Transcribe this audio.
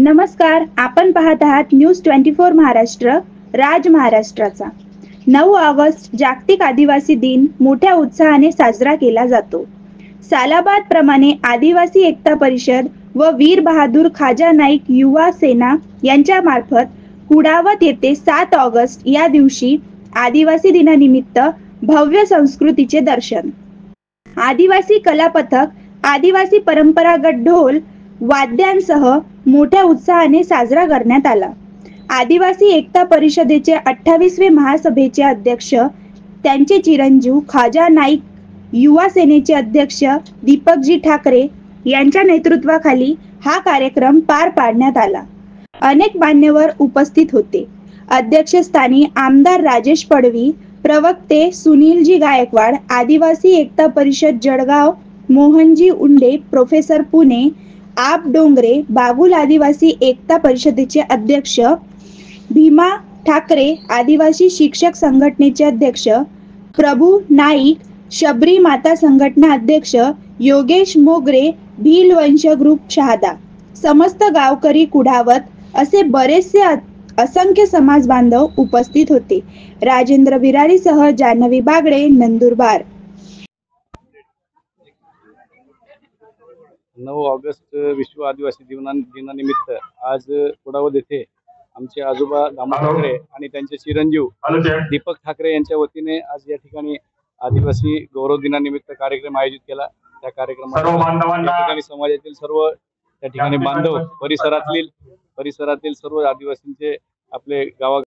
नमस्कार, आपण पाहत आहात न्यूज 24 महाराष्ट्र, राज महाराष्ट्राचा। 9 ऑगस्ट जागतिक आदिवासी दिन मोठ्या उत्साहाने साजरा केला जातो। सालाबाद प्रमाणे आदिवासी एकता परिषद व वीर बहादूर खाजा नाईक युवा सेना यांच्या मार्फत कुडावत येथे 7 ऑगस्ट या दिवशी आदिवासी दिनानिमित्त भव्य संस्कृतीचे दर्शन, आदिवासी कला पथक, आदिवासी परंपरागत ढोल वाद्यांसह मोठ्या उत्साहाने साजरा करण्यात आला। आदिवासी एकता परिषदेचे 28वे महासभेचे अध्यक्ष त्यांचे चिरंजीव खाजा नाईक युवा सेनेचे अध्यक्ष दीपकजी ठाकरे यांच्या नेतृत्वाखाली हा कार्यक्रम पार पाडण्यात आला। अनेक मान्यवर उपस्थित होते। अध्यक्षस्थानी आमदार राजेश पडवी, प्रवक्ते सुनीलजी गायकवाड, आदिवासी एकता परिषद जळगाव मोहनजी उंडे, प्रोफेसर पुणे आप डोंगरे, बागुल आदिवासी एकता परिषदेचे अध्यक्ष भीमा ठाकरे, आदिवासी शिक्षक संघटनेचे अध्यक्ष प्रभू नाईक, शबरी माता संघटना अध्यक्ष योगेश मोगरे, भील वंश ग्रुप शहादा, समस्त गावकरी कुडावत असे बरेचसे असंख्य समाज बांधव उपस्थित होते। राजेंद्र बिरारीसह जान्हवी बागडे, नंदुरबार। 9 ऑगस्ट विश्व आदिवासी दिनानिमित्त आज कुडावत येथे आमचे आजोबा दामोदर ठाकरे आणि त्यांचे चिरंजीव दीपक ठाकरे यांच्या वतीने आज या ठिकाणी आदिवासी गौरव दिनानिमित्त कार्यक्रम आयोजित केला। त्या कार्यक्रमात समाजातील सर्व त्या ठिकाणी बांधव, परिसरातील सर्व आदिवासींचे आपले गावा